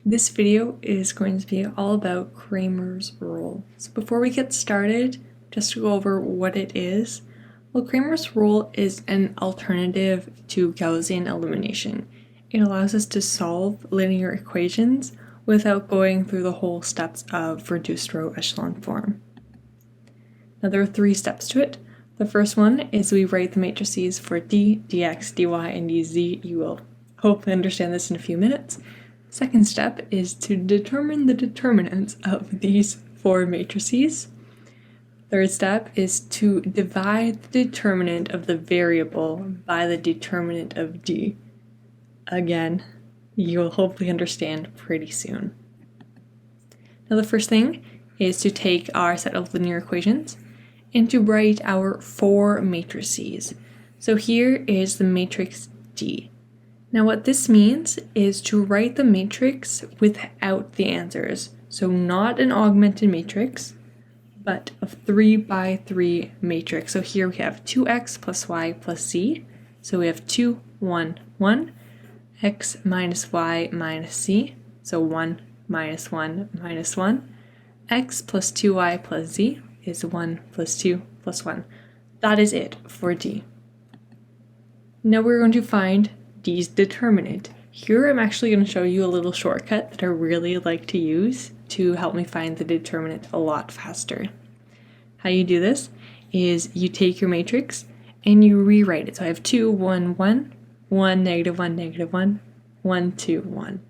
This video is going to be all about Cramer's rule. So before we get started, just to go over what it is, well, Cramer's rule is an alternative to Gaussian elimination. It allows us to solve linear equations without going through the whole steps of reduced row echelon form. Now there are 3 steps to it. The first one is we write the matrices for d, dx, dy, and dz. You will hopefully understand this in a few minutes. Second step is to determine the determinants of these 4 matrices. Third step is to divide the determinant of the variable by the determinant of d. Again, you will hopefully understand pretty soon. Now the first thing is to take our set of linear equations and to write our 4 matrices. So here is the matrix D. Now what this means is to write the matrix without the answers. So not an augmented matrix, but a 3 by 3 matrix. So here we have 2x plus y plus z. So we have 2, 1, 1, x minus y minus z. So 1 minus 1 minus 1. X plus 2y plus z is 1 plus 2 plus 1. That is it for D. Now we're going to find D's determinant. Here I'm actually going to show you a little shortcut that I really like to use to help me find the determinant a lot faster. How you do this is you take your matrix and you rewrite it. So I have 2, 1, 1, 1, negative 1, negative 1, 1, 2, 1.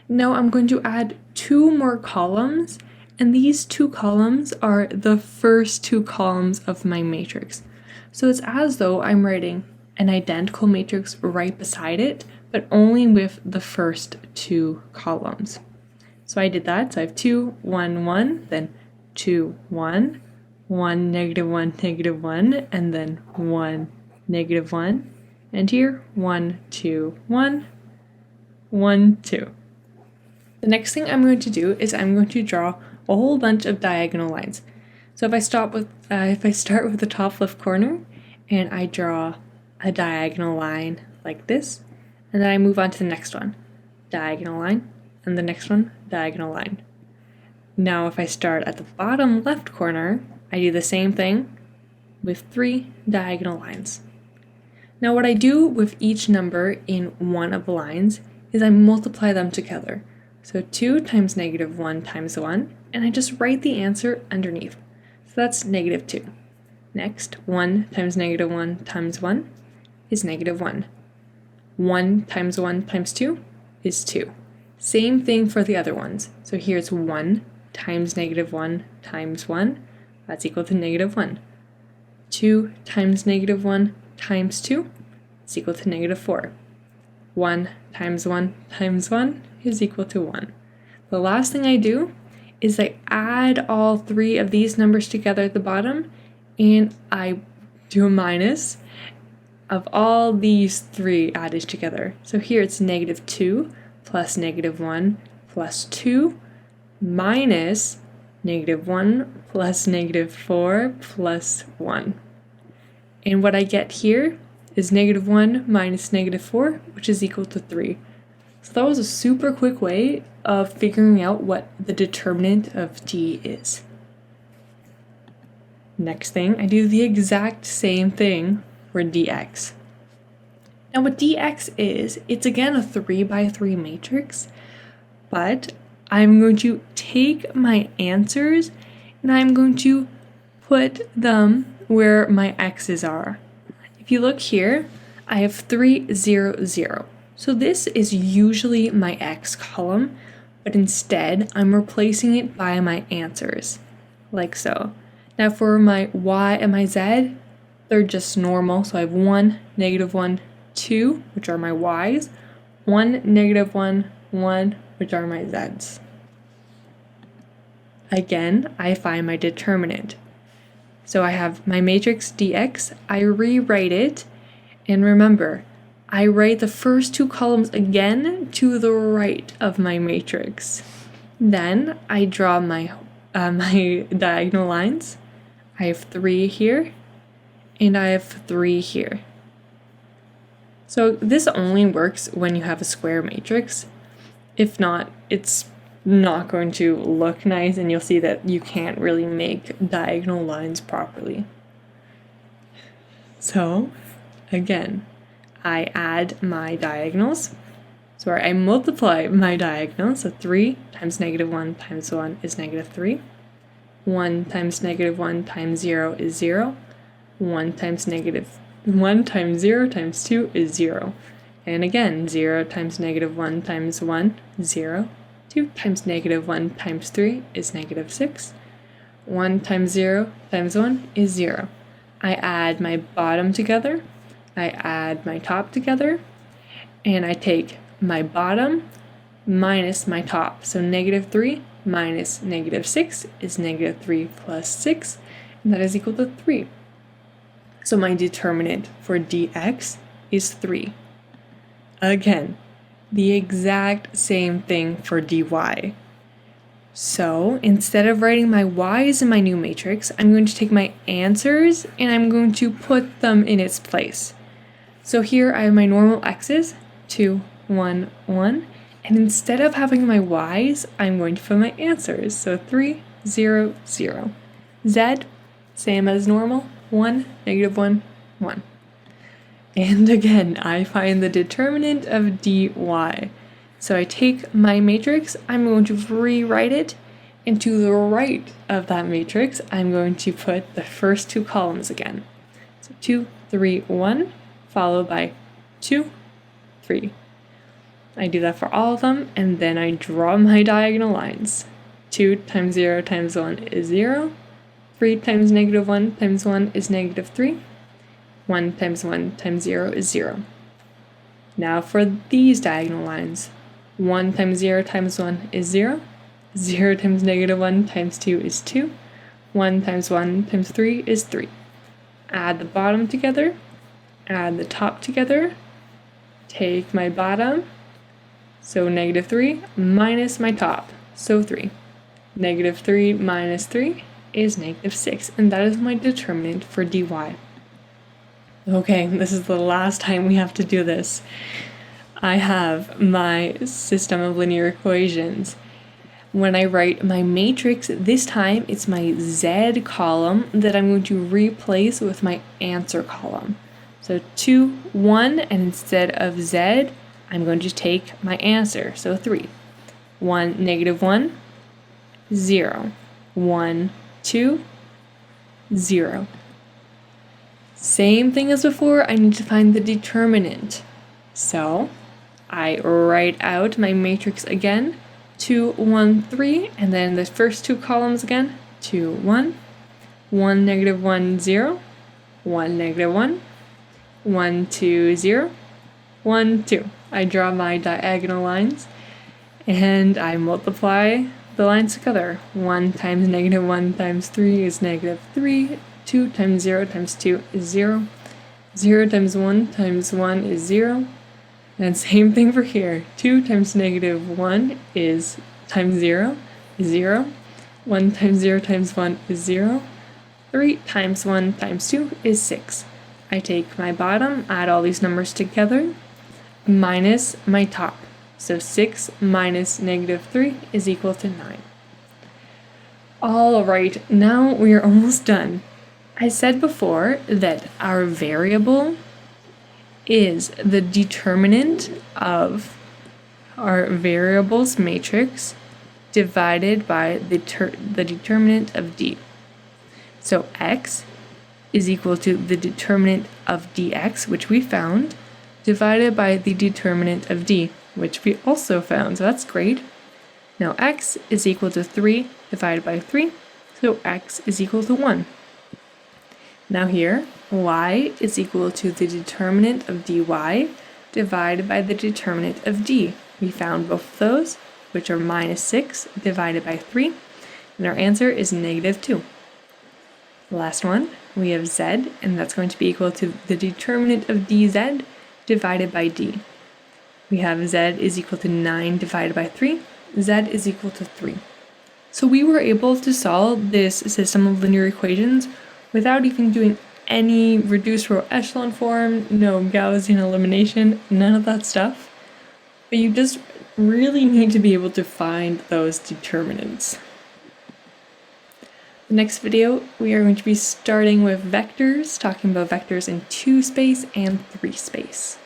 Now I'm going to add 2 more columns, and these 2 columns are the first 2 columns of my matrix. So it's as though I'm writing an identical matrix right beside it, but only with the first 2 columns. So I did that. So I have 2, 1, 1, then 2, 1, 1, negative 1, negative 1, and then 1, negative 1. And here, 1, 2, 1, 1, 2. The next thing I'm going to do is I'm going to draw a whole bunch of diagonal lines. So if I start with the top left corner and I draw a diagonal line like this, and then I move on to the next one, diagonal line, and the next one, diagonal line. Now if I start at the bottom left corner, I do the same thing with 3 diagonal lines. Now what I do with each number in one of the lines is I multiply them together. So 2 times negative 1 times 1, and I just write the answer underneath. So that's negative 2. Next, 1 times negative 1 times 1 is negative 1. 1 times 1 times 2 is 2. Same thing for the other ones. So here's 1 times negative 1 times 1, that's equal to negative 1. 2 times negative 1 times 2 is equal to negative 4. 1 times 1 times 1 is equal to 1. The last thing I do is I add all 3 of these numbers together at the bottom, and I do a minus of all these 3 added together. So here it's negative 2 plus negative 1 plus 2 minus negative 1 plus negative 4 plus 1. And what I get here is negative 1 minus negative 4, which is equal to 3. So that was a super quick way of figuring out what the determinant of D is. Next thing, I do the exact same thing for dx. Now what dx is, it's again a 3 by 3 matrix, but I'm going to take my answers and I'm going to put them where my x's are. If you look here, I have 3, 0, 0. So this is usually my x column, but instead I'm replacing it by my answers, like so. Now for my y and my z, they're just normal. So I have 1, negative 1, 2, which are my y's, 1, negative 1, 1, which are my z's. Again, I find my determinant. So I have my matrix dx, I rewrite it, and remember, I write the first 2 columns again to the right of my matrix. Then I draw my diagonal lines. I have 3 here, and I have 3 here. So this only works when you have a square matrix. If not, it's not going to look nice, and you'll see that you can't really make diagonal lines properly. So again, I add my diagonals. Sorry, I multiply my diagonals. So 3 times -1 times 1 is -3. 1 times -1 times 0 is 0. 1 times -1 times 0 times 2 is 0. And again, 0 times -1 times 1, 0. 2 times -1 times 3 is -6. 1 times 0 times 1 is 0. I add my bottom together, I add my top together, and I take my bottom minus my top. So -3 minus -6 is -3 plus 6, and that is equal to 3. So my determinant for dx is 3. Again, the exact same thing for dy. So instead of writing my y's in my new matrix, I'm going to take my answers and I'm going to put them in its place. So here I have my normal x's, 2, 1, 1, and instead of having my y's, I'm going to put my answers. So 3, 0, 0. Z, same as normal, 1, -1, 1. And again, I find the determinant of dy. So I take my matrix, I'm going to rewrite it, and to the right of that matrix, I'm going to put the first two columns again. So 2, 3, 1, followed by 2, 3. I do that for all of them, and then I draw my diagonal lines. 2 times 0 times 1 is 0. 3 times -1 times 1 is -3. 1 times 1 times 0 is 0. Now for these diagonal lines, 1 times 0 times 1 is 0. 0 times -1 times 2 is 2. 1 times 1 times 3 is 3. Add the bottom together, add the top together, take my bottom, so -3 minus my top, so 3. -3 minus 3 is -6, and that is my determinant for dy. Okay, this is the last time we have to do this. I have my system of linear equations. When I write my matrix, this time it's my z column that I'm going to replace with my answer column. So 2, 1, and instead of z, I'm going to take my answer, so 3. 1, -1, 0. 1, 2, 0. Same thing as before, I need to find the determinant. So I write out my matrix again, 2, 1, 3, and then the first two columns again, 2, 1, 1, -1, 0, 1, -1, 1, 2, 0, 1, 2. I draw my diagonal lines and I multiply the lines together. 1 times -1 times 3 is -3. 2 times 0 times 2 is 0. 0 times 1 times 1 is 0. And same thing for here. 2 times -1 is times 0 is 0. 1 times 0 times 1 is 0. 3 times 1 times 2 is 6. I take my bottom, add all these numbers together, minus my top. So 6 minus -3 is equal to 9. All right, now we are almost done. I said before that our variable is the determinant of our variables matrix divided by the determinant of d. So x is equal to the determinant of dx, which we found, divided by the determinant of d, which we also found, so that's great. Now x is equal to 3 divided by 3, so x is equal to 1. Now here, y is equal to the determinant of dy divided by the determinant of d. We found both of those, which are -6 divided by 3, and our answer is -2. The last one, we have z, and that's going to be equal to the determinant of dz divided by d. We have z is equal to 9 divided by 3, z is equal to 3. So we were able to solve this system of linear equations without even doing any reduced row echelon form, no Gaussian elimination, none of that stuff. But you just really need to be able to find those determinants. The next video, we are going to be starting with vectors, talking about vectors in 2 space and 3 space.